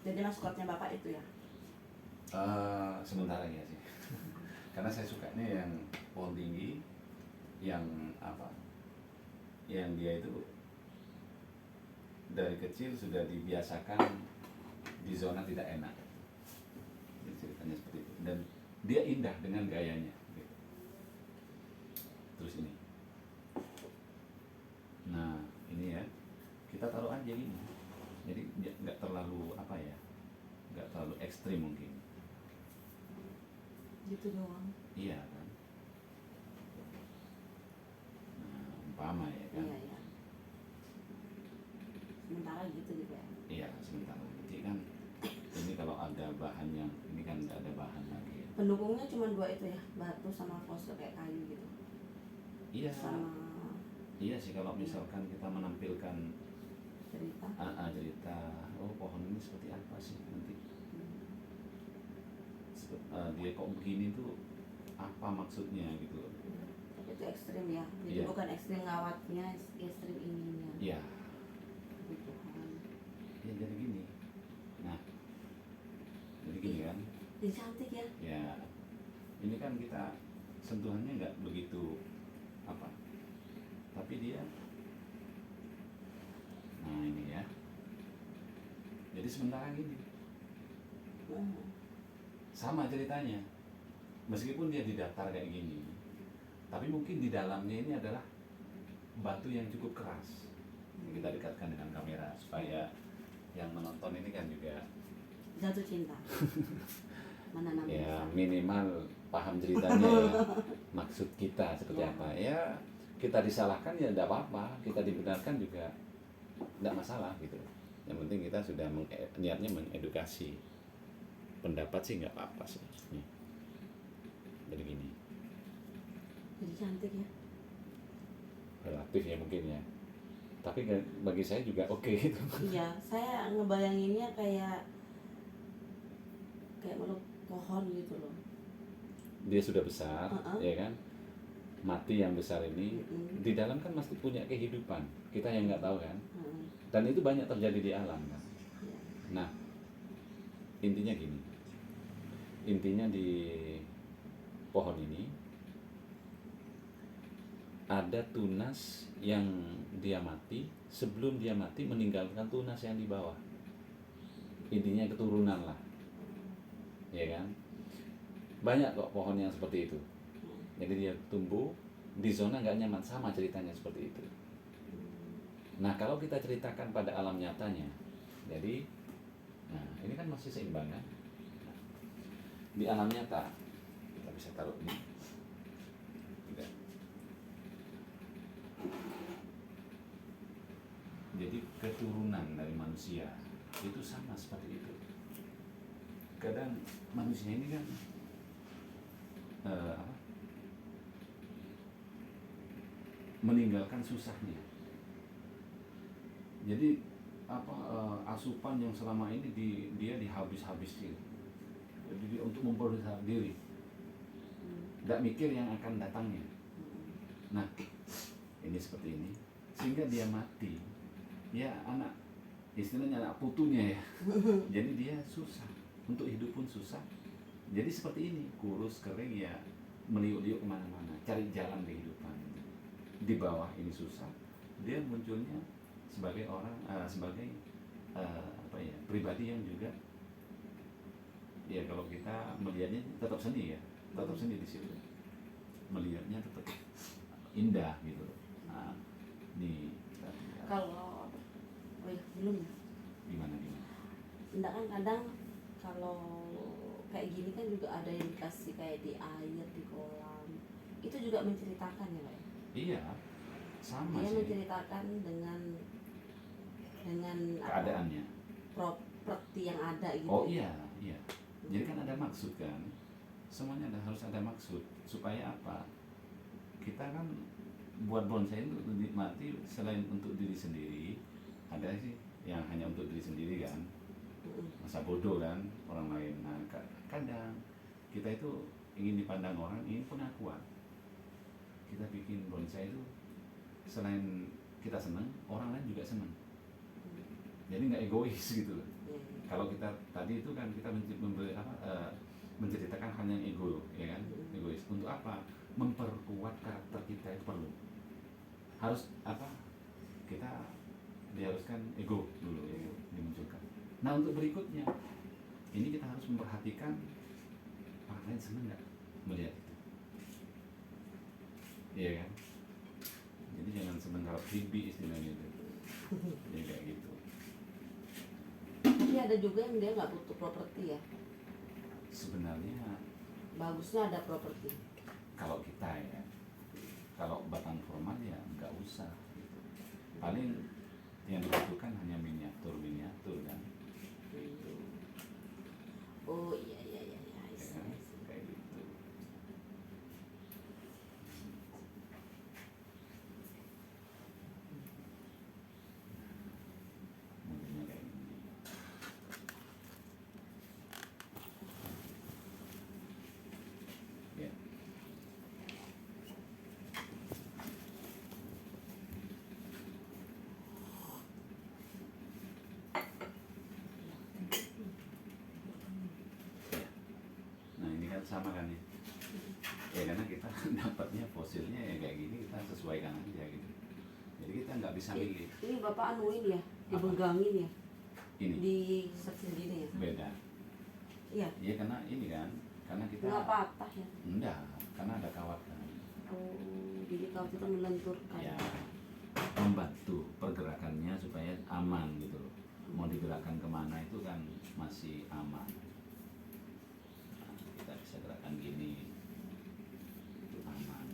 Jadi maskotnya Bapak itu ya? Sementara ya sih. Karena saya sukanya yang pohon tinggi, yang apa? Yang dia itu dari kecil sudah dibiasakan di zona tidak enak. Jadi ceritanya seperti itu. Dan dia indah dengan gayanya. Gitu. Terus ini. Nah ini ya, kita taruh aja gini. Jadi nggak terlalu apa ya, nggak terlalu ekstrim mungkin. Gitu doang. Iya kan. Nah umpama ya kan. Iya, iya. Sementara gitu juga ya? Iya sementara. Jadi kan ini kalau ada bahan yang ini kan nggak ada bahan lagi. Ya. Pendukungnya cuma 2 itu ya, batu sama fosfor kayak kayu gitu. Iya. Sama Iya sih kalau misalkan kita menampilkan cerita. cerita, oh pohon ini seperti apa sih nanti? Dia kok begini tuh apa maksudnya gitu? Itu ekstrim ya, jadi Iya. bukan ekstrim ngawatnya, ekstrim ininya. Iya. Kebutuhan. Ya jadi gini. Nah, jadi gini kan? Jadi cantik ya. Ya, ini kan kita sentuhannya nggak begitu apa, tapi dia, nah ini ya. Jadi sementara gini, sama ceritanya. Meskipun dia di datar kayak gini, tapi mungkin di dalamnya ini adalah batu yang cukup keras. Kita dekatkan dengan kamera supaya yang menonton ini kan juga Jatuh cinta. Menanam ya rasa. minimal paham ceritanya ya, maksud kita seperti Ya. apa ya. Kita disalahkan ya tidak apa-apa, kita dibenarkan juga tidak masalah gitu. Yang penting kita sudah niatnya mengedukasi. Pendapat sih nggak apa-apa sih. Nih. Jadi gini, Jadi cantik ya. relatif ya mungkin ya, tapi bagi saya juga oke gitu. Iya, saya ngebayanginnya kayak meluk pohon gitu loh. Dia sudah besar, Uh-uh. ya kan, mati yang besar ini. Di dalam kan masih punya kehidupan, kita yang nggak tahu kan. Dan itu banyak terjadi di alam kan. Iya. Nah, intinya gini, intinya di pohon ini ada tunas yang dia mati, sebelum dia mati meninggalkan tunas yang di bawah. Intinya keturunan lah, ya kan. Banyak kok pohon yang seperti itu. Jadi dia tumbuh di zona nggak nyaman, sama ceritanya seperti itu. Nah kalau kita ceritakan pada alam nyatanya, jadi, nah ini kan masih seimbang kan. Nah, di alam nyata kita bisa taruh ini. Tidak. Jadi keturunan dari manusia itu sama seperti itu. Kadang manusia ini kan meninggalkan susahnya. Jadi asupan yang selama ini dia dihabis-habisin. Jadi dia untuk memperoleh diri, tidak mikir yang akan datangnya. Nah, ini seperti ini, sehingga dia mati. Ya anak, istilahnya anak putunya ya. Jadi dia susah, untuk hidup pun susah. Jadi seperti ini, kurus, kering ya, meliuk-liuk kemana-mana, cari jalan kehidupan. Di bawah ini susah, dia munculnya sebagai orang, sebagai pribadi yang juga, ya kalau kita melihatnya tetap seni ya, tetap seni di situ. Melihatnya tetap indah gitu. Nah, di Kalau belum ya. Gimana? Enggak kan kadang kalau kayak gini kan juga ada yang dikasih kayak di air, di kolam. Itu juga menceritakan ya, Pak. Iya, sama Dia sih menceritakan dengan keadaannya. properti yang ada gitu. Oh iya. Jadi kan ada maksud kan, semuanya harus ada maksud supaya apa? Kita kan buat bonsai itu dinikmati selain untuk diri sendiri, ada sih yang hanya untuk diri sendiri kan, masa bodoh kan orang lain. Nah kadang kita itu ingin dipandang orang, ingin pengakuan. Kita bikin bonsai itu selain kita senang, orang lain juga senang. Jadi nggak egois gitu loh. Kalau kita tadi itu kan kita menceritakan hal yang ego, ya kan, egois. Untuk apa? Memperkuat karakter kita itu perlu. Harus apa? Kita diharuskan ego dulu ya, dimunculkan. Nah untuk berikutnya, ini kita harus memperhatikan orang lain senang nggak melihat itu, iya kan? Jadi jangan senang kalau hibi istilahnya itu, ya kayak gitu. Tapi ada juga yang dia nggak butuh properti ya. Sebenarnya Bagusnya ada properti. kalau kita ya, kalau batang formal ya nggak usah. Paling yang dibutuhkan hanya miniatur kan. Oh iya. Ya kan? Kayak gitu. Modelnya kayak gini. Ya. Nah ini kan sama kan ya. Ya karena kita dapatnya fosilnya ya kayak gini, kita sesuaikan aja gitu. Jadi kita nggak bisa milih. Ini bapak anuin ya, dibegangin ya, Ini di set sendiri ya. beda. Iya. Iya karena ini kan, karena kita Nggak patah ya. enggak, karena ada kawat kan. Oh, jadi kalau kita melenturkan. Ya membantu pergerakannya supaya aman gitu loh. Mau digerakkan kemana itu kan masih aman. Nah, kita bisa gerakan gini, itu aman.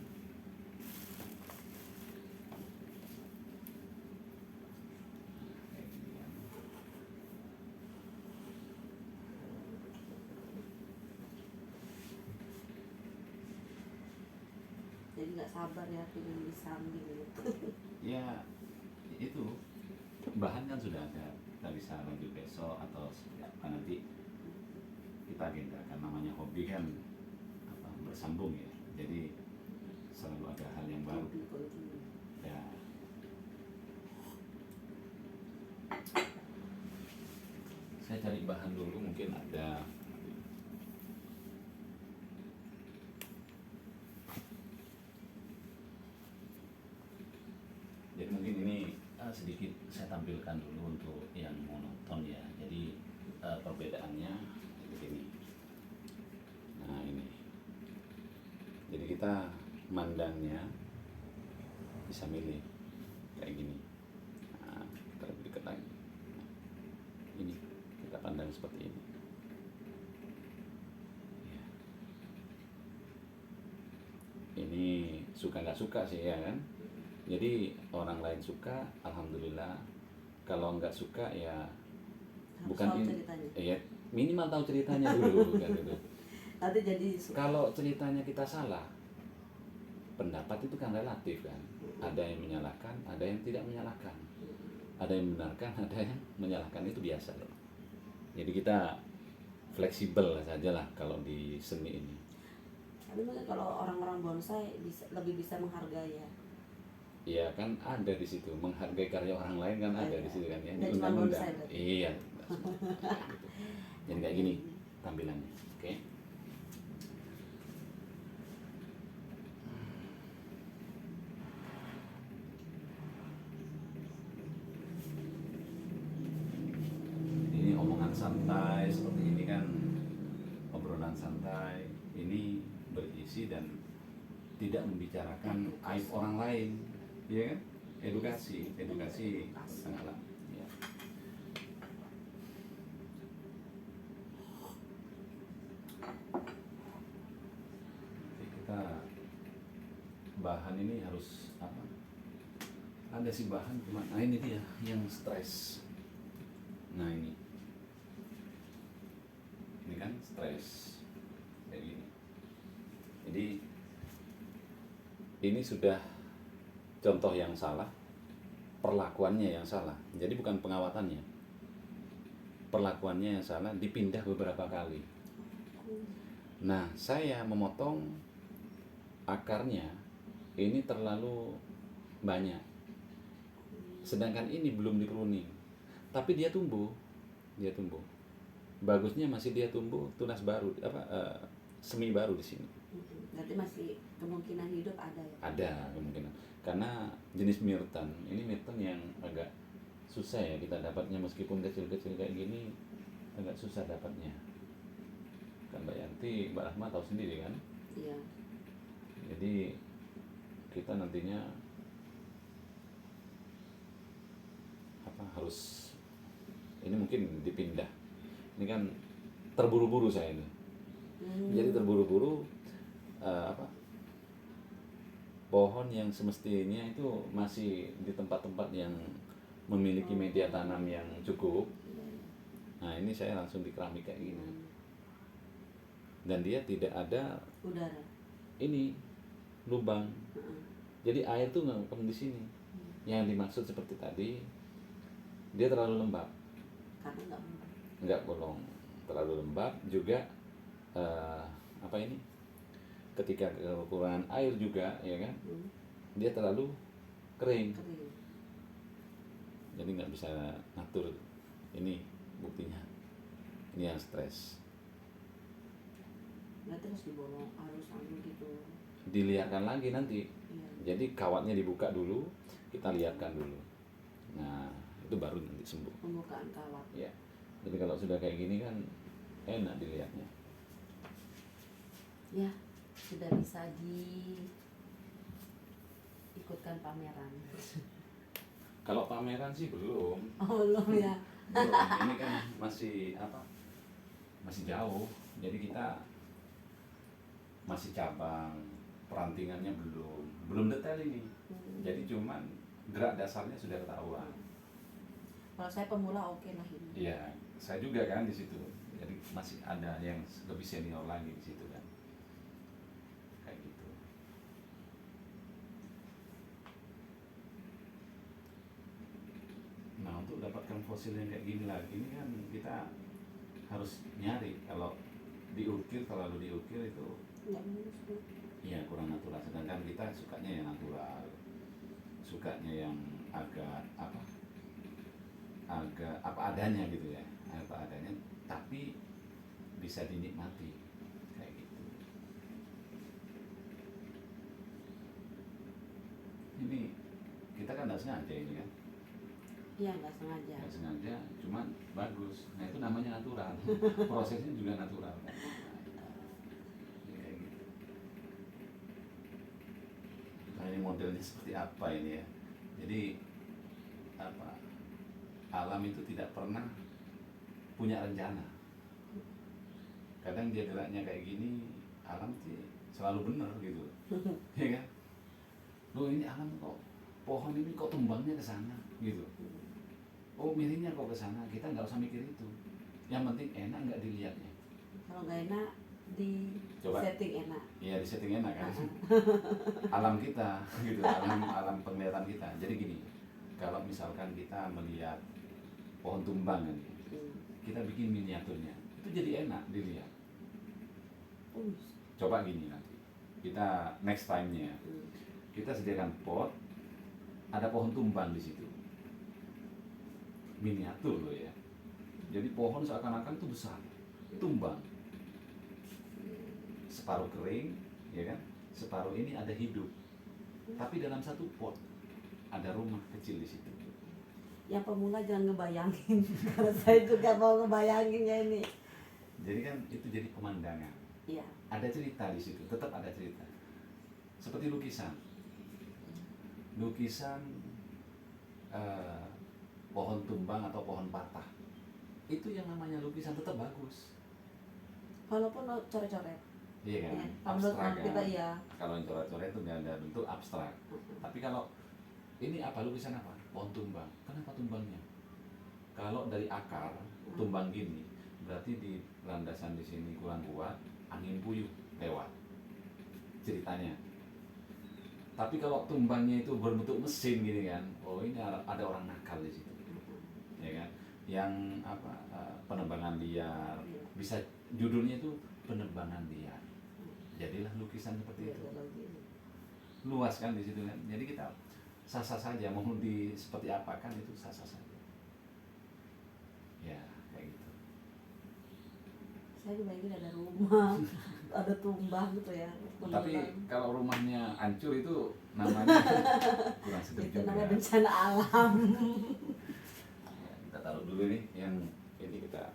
Nah, kayak gini kan. Jadi nggak sabar ya pengen disambil gitu. Ya itu bahan kan sudah ada, kita bisa lanjut besok atau apa nanti kita agendakan. Namanya hobi kan apa, bersambung ya, jadi selalu ada hal yang baru ya. Saya cari bahan dulu, mungkin ada. Jadi mungkin ini sedikit saya tampilkan dulu untuk yang monoton ya. Jadi perbedaannya begini. Nah ini. Jadi kita mandangnya bisa milih kayak gini. Nah, kita lebih dekat lagi. Nah, ini kita pandang seperti ini. Ya. Ini suka nggak suka sih ya kan. Jadi orang lain suka, alhamdulillah. Kalau nggak suka ya Harus bukan tahu ini, ceritanya. ya minimal tahu ceritanya dulu kan gitu. Nanti jadi suka. Kalau ceritanya kita salah, pendapat itu kan relatif kan. Ada yang menyalahkan, ada yang tidak menyalahkan. Ada yang membenarkan, ada yang menyalahkan, itu biasa loh. Jadi kita fleksibel saja lah kalau di seni ini. Tapi mungkin kalau orang-orang bonsai lebih bisa menghargai ya. Iya kan ada di situ, menghargai karya orang lain kan ada di situ kan ya. Dan Di cuma undang-undang. bonsai berarti. Iya. Gitu. Jadi kayak gini tampilannya, oke? Ini omongan santai seperti ini kan, obrolan santai. Ini berisi dan tidak membicarakan aib orang lain, ya kan? Edukasi sangatlah. Ya. Jadi kita bahan ini harus apa? Ada sih bahan cuma, nah ini dia yang stres. Nah ini kan stres kayak gini. Jadi ini sudah contoh yang salah. perlakuannya yang salah. Jadi bukan pengawatannya, perlakuannya yang salah, dipindah beberapa kali. Nah, saya memotong akarnya ini terlalu banyak, sedangkan ini belum di pruning, tapi dia tumbuh. Bagusnya masih dia tumbuh, tunas baru, semi baru di sini. Berarti masih kemungkinan hidup ada ya? Ada kemungkinan, karena jenis myrtan ini myrtan yang agak susah ya kita dapatnya, meskipun kecil-kecil kayak gini agak susah dapatnya. Kan Mbak Yanti, Mbak Rahma tahu sendiri kan? Iya. Jadi kita nantinya harus ini mungkin dipindah. Ini kan terburu-buru saya ini. Jadi terburu-buru pohon yang semestinya itu masih di tempat-tempat yang memiliki media tanam yang cukup. Nah, ini saya langsung di keramik kayak gini. Dan dia tidak ada udara. Ini lubang. Jadi air tuh nggak di sini. Yang dimaksud seperti tadi, dia terlalu lembab. Karena nggak bolong, terlalu lembab juga. Ketika kekurangan air juga, ya kan, dia terlalu kering. Jadi nggak bisa ngatur. Ini buktinya, ini yang stres. Berarti harus dibolong, harus gitu. Diliarkan lagi nanti. Iya. Jadi kawatnya dibuka dulu, kita liarkan dulu. Nah, itu baru nanti sembuh. Pembukaan kawat. Ya. Jadi kalau sudah kayak gini kan enak dilihatnya. Ya, sudah bisa diikutkan pameran. Kalau pameran sih belum. Oh, belum ya. Belum. Ini kan masih masih jauh. Jadi kita masih cabang, perantingannya belum detail ini. Jadi cuman gerak dasarnya sudah ketahuan. Kalau saya pemula oke lah ini. Iya, saya juga kan di situ. Jadi masih ada yang lebih senior lagi di situ kan. Kayak gitu. Nah, untuk dapatkan fosil yang kayak gini lagi ini kan kita harus nyari. Kalau terlalu diukir itu iya kurang natural. Sedangkan kita sukanya yang natural, sukanya yang agak apa adanya gitu ya, apa adanya, tapi bisa dinikmati kayak gitu. Ini kita kan nggak sengaja ini kan? Iya, nggak sengaja. Nggak sengaja, cuman bagus. Nah, itu namanya natural. Prosesnya juga natural kan? Ini modelnya seperti apa ini ya? Jadi alam itu tidak pernah punya rencana. Kadang dia geraknya kayak gini, alam sih selalu benar gitu, ya kan? Loh, ini alam kok pohon ini kok tumbangnya ke sana gitu. Oh, miringnya kok ke sana. Kita nggak usah mikir itu. Yang penting enak nggak dilihatnya. Kalau nggak enak setting enak. Iya, di setting enak kan. Alam kita gitu, alam penglihatan kita. Jadi gini, kalau misalkan kita melihat pohon tumbang kan, kita bikin miniaturnya, itu jadi enak dilihat. Coba gini nanti, kita next time-nya, kita sediakan pot, ada pohon tumbang di situ, miniatur loh ya. Jadi pohon seakan-akan tuh besar, tumbang. Separuh kering, ya kan? Separuh ini ada hidup. Tapi dalam satu pot ada rumah kecil di situ. Yang pemula jangan ngebayangin, karena saya juga mau ngebayanginnya ini. Jadi kan itu jadi pemandangan. Iya. Ada cerita di situ, tetap ada cerita. Seperti lukisan. Pohon tumbang atau pohon patah. Itu yang namanya lukisan tetap bagus. Walaupun coret-coret. Iya kan, ya, abstrak kita kan. ya. Kalau yang coret-coret itu nggak ada bentuk abstrak. Tapi kalau ini apa, lukisan apa? Pohon tumbang. Kenapa tumbangnya? Kalau dari akar tumbang gini, berarti di landasan di sini kurang kuat, angin puyuh lewat. Ceritanya. Tapi kalau tumbangnya itu berbentuk mesin gini kan, oh ini ada orang nakal di situ, ya kan? Yang apa penebangan liar, bisa judulnya itu penebangan liar. Jadilah lukisan seperti itu. Luas kan di situ kan. Jadi kita sah-sah saja mau di seperti apa kan itu sah-sah saja. Ya kayak gitu. Saya dibayangin ada rumah, ada tumbang gitu ya. Tapi kalau rumahnya hancur itu namanya kurang sedap itu juga. namanya bencana alam. Ya, kita taruh dulu nih yang ini kita